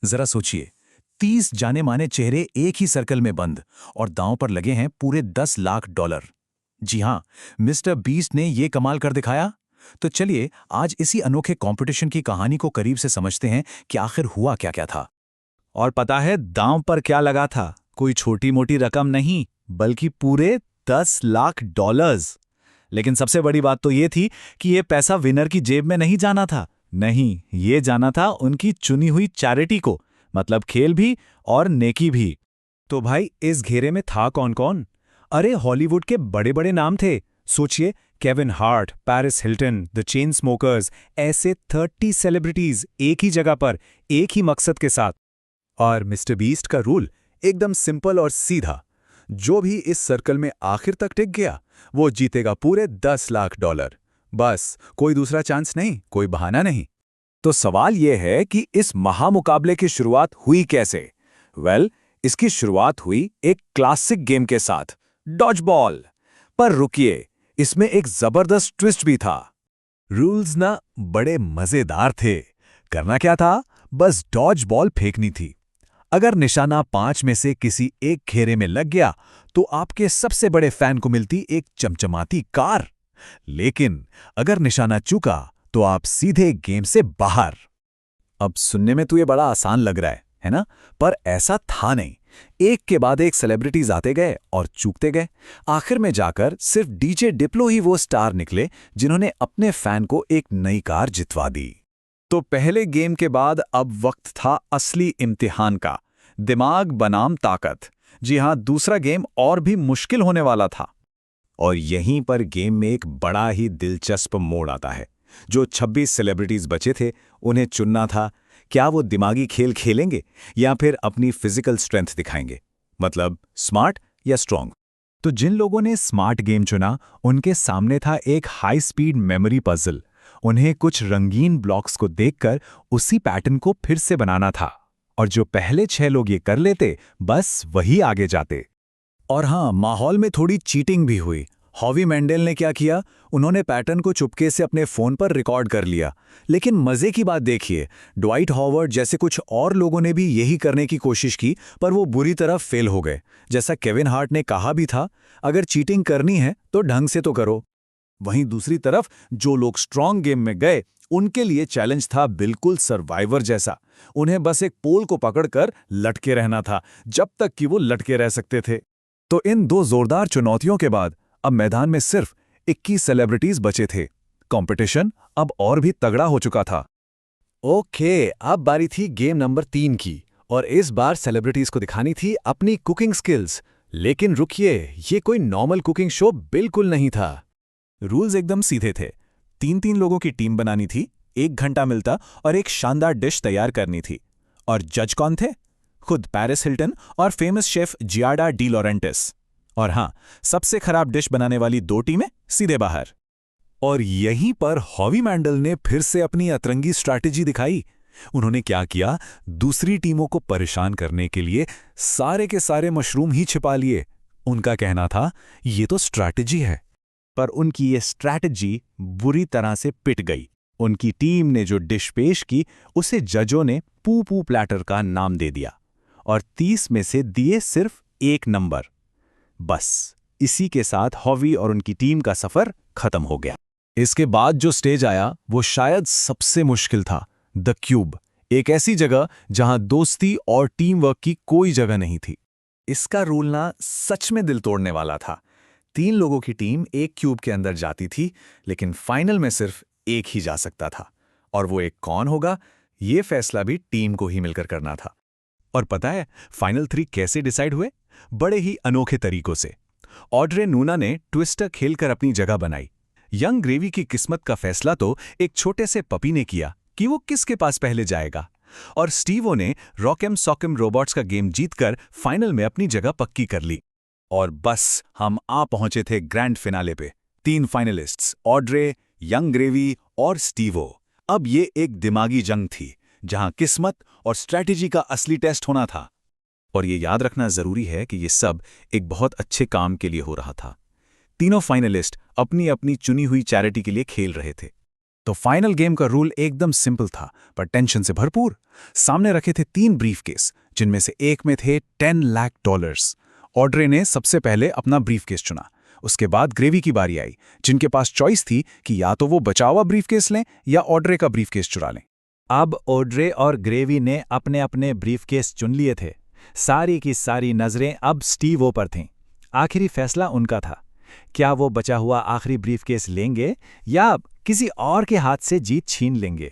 जरा सोचिए, 30 जाने माने चेहरे एक ही सर्कल में बंद और दांव पर लगे हैं पूरे $10 लाख। जी हां, मिस्टर बीस्ट ने ये कमाल कर दिखाया। तो चलिए आज इसी अनोखे कंपटीशन की कहानी को करीब से समझते हैं कि आखिर हुआ क्या क्या था। और पता है दांव पर क्या लगा था? कोई छोटी मोटी रकम नहीं, बल्कि पूरे $10 लाख। लेकिन सबसे बड़ी बात तो ये थी कि ये पैसा विनर की जेब में नहीं जाना था। नहीं, ये जाना था उनकी चुनी हुई चैरिटी को, मतलब खेल भी और नेकी भी। तो भाई इस घेरे में था कौन कौन? अरे हॉलीवुड के बड़े बड़े नाम थे। सोचिए, Kevin Hart, Paris Hilton, the chain smokers, ऐसे 30 सेलिब्रिटीज एक ही जगह पर, एक ही मकसद के साथ। और मिस्टर बीस्ट का रूल एकदम सिंपल और सीधा। जो भी इस सर्कल में आखिर तक टिक गया वो जीतेगा पूरे $10 लाख। बस, कोई दूसरा चांस नहीं, कोई बहाना नहीं। तो सवाल यह है कि इस महामुकाबले की शुरुआत हुई कैसे? इसकी शुरुआत हुई एक क्लासिक गेम के साथ, डॉज बॉल। पर रुकिए, इसमें एक जबरदस्त ट्विस्ट भी था। रूल्स ना बड़े मजेदार थे। करना क्या था? बस डॉज बॉल फेंकनी थी। अगर निशाना 5 में से किसी एक घेरे में लग गया तो आपके सबसे बड़े फैन को मिलती एक चमचमाती कार। लेकिन अगर निशाना चूका तो आप सीधे गेम से बाहर। अब सुनने में तो ये बड़ा आसान लग रहा है ना? पर ऐसा था नहीं। एक के बाद एक सेलिब्रिटीज आते गए और चूकते गए। आखिर में जाकर सिर्फ डीजे डिप्लो ही वो स्टार निकले जिन्होंने अपने फैन को एक नई कार जितवा दी। तो पहले गेम के बाद अब वक्त था असली इम्तिहान का, दिमाग बनाम ताकत। जी हां, दूसरा गेम और भी मुश्किल होने वाला था। और यहीं पर गेम में एक बड़ा ही दिलचस्प मोड़ आता है। जो 26 सेलिब्रिटीज बचे थे, उन्हें चुनना था, क्या वो दिमागी खेल खेलेंगे या फिर अपनी फिजिकल स्ट्रेंथ दिखाएंगे, मतलब स्मार्ट या स्ट्रॉन्ग। तो जिन लोगों ने स्मार्ट गेम चुना, उनके सामने था एक हाई स्पीड मेमोरी पजल। उन्हें कुछ रंगीन ब्लॉक्स को देखकर उसी पैटर्न को फिर से बनाना था। और जो पहले 6 लोग ये कर लेते, बस वही आगे जाते। और हाँ, माहौल में थोड़ी चीटिंग भी हुई। हॉवी मेंडल ने क्या किया, उन्होंने पैटर्न को चुपके से अपने फोन पर रिकॉर्ड कर लिया। लेकिन मजे की बात देखिए, ड्वाइट हॉवर्ड जैसे कुछ और लोगों ने भी यही करने की कोशिश की, पर वो बुरी तरह फेल हो गए। जैसा केविन हार्ट ने कहा भी था, अगर चीटिंग करनी है तो ढंग से तो करो। वहीं दूसरी तरफ जो लोग स्ट्रॉन्ग गेम में गए, उनके लिए चैलेंज था बिल्कुल सर्वाइवर जैसा। उन्हें बस एक पोल को पकड़कर लटके रहना था, जब तक कि वो लटके रह सकते थे। तो इन दो जोरदार चुनौतियों के बाद अब मैदान में सिर्फ 21 सेलिब्रिटीज बचे थे। कंपटीशन अब और भी तगड़ा हो चुका था। ओके, अब बारी थी गेम नंबर 3 की। और इस बार सेलिब्रिटीज को दिखानी थी अपनी कुकिंग स्किल्स। लेकिन रुकिए, ये कोई नॉर्मल कुकिंग शो बिल्कुल नहीं था। रूल्स एकदम सीधे थे। 3-3 लोगों की टीम बनानी थी, 1 घंटा मिलता और एक शानदार डिश तैयार करनी थी। और जज कौन थे? खुद पेरिस हिल्टन और फेमस शेफ जियाडा डी लॉरेंटिस। और हाँ, सबसे खराब डिश बनाने वाली 2 टीमें सीधे बाहर। और यहीं पर हॉवी मेंडल ने फिर से अपनी अतरंगी स्ट्रैटेजी दिखाई। उन्होंने क्या किया, दूसरी टीमों को परेशान करने के लिए सारे के सारे मशरूम ही छिपा लिए। उनका कहना था, ये तो स्ट्रैटेजी है। पर उनकी ये स्ट्रैटेजी बुरी तरह से पिट गई। उनकी टीम ने जो डिश पेश की, उसे जजों ने पू पू प्लैटर का नाम दे दिया और 30 में से दिए सिर्फ 1 नंबर। बस, इसी के साथ हॉवी और उनकी टीम का सफर खत्म हो गया। इसके बाद जो स्टेज आया वो शायद सबसे मुश्किल था, द क्यूब। एक ऐसी जगह जहां दोस्ती और टीम वर्क की कोई जगह नहीं थी। इसका रूल ना सच में दिल तोड़ने वाला था। 3 लोगों की टीम एक क्यूब के अंदर जाती थी, लेकिन फाइनल में सिर्फ एक ही जा सकता था। और वो एक कौन होगा, ये फैसला भी टीम को ही मिलकर करना था। और पता है फाइनल 3 कैसे डिसाइड हुए? बड़े ही अनोखे तरीकों से। ऑड्रे नूना ने ट्विस्टर खेलकर अपनी जगह बनाई। यंग ग्रेवी की किस्मत का फैसला तो एक छोटे से पपी ने किया कि वो किसके पास पहले जाएगा। और स्टीवो ने रॉकएम सॉकएम रोबोट्स का गेम जीतकर फाइनल में अपनी जगह पक्की कर ली। और बस हम आ पहुंचे थे ग्रैंड फिनाले पे। 3 फाइनलिस्ट्स, ऑड्रे, यंग ग्रेवी और स्टीवो। अब ये एक दिमागी जंग थी, जहां किस्मत और स्ट्रैटेजी का असली टेस्ट होना था। और ये याद रखना जरूरी है कि ये सब एक बहुत अच्छे काम के लिए हो रहा था। तीनों फाइनलिस्ट अपनी अपनी चुनी हुई चैरिटी के लिए खेल रहे थे। तो फाइनल गेम का रूल एकदम सिंपल था, पर टेंशन से भरपूर। सामने रखे थे 3 ब्रीफकेस, जिनमें से एक में थे $10 लाख। ऑड्रे ने सबसे पहले अपना ब्रीफकेस चुना। उसके बाद ग्रेवी की बारी आई, जिनके पास चॉइस थी कि या तो वो बचा हुआ ब्रीफकेस लें या ऑड्रे का ब्रीफकेस चुरा लें। अब ऑड्रे और ग्रेवी ने अपने अपने ब्रीफकेस चुन लिए थे। सारी की सारी नजरें अब स्टीव पर थीं। आखिरी फैसला उनका था। क्या वो बचा हुआ आखिरी ब्रीफकेस लेंगे या किसी और के हाथ से जीत छीन लेंगे?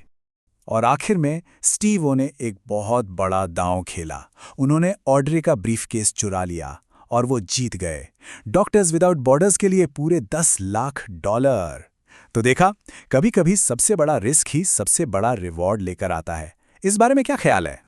और आखिर में स्टीव ने एक बहुत बड़ा दांव खेला। उन्होंने ऑड्रे का ब्रीफकेस चुरा लिया और वो जीत गए। डॉक्टर्स विदाउट बॉर्डर्स के लिए पूरे $10 लाख। तो देखा, कभी कभी सबसे बड़ा रिस्क ही सबसे बड़ा रिवॉर्ड लेकर आता है। इस बारे में क्या ख्याल है?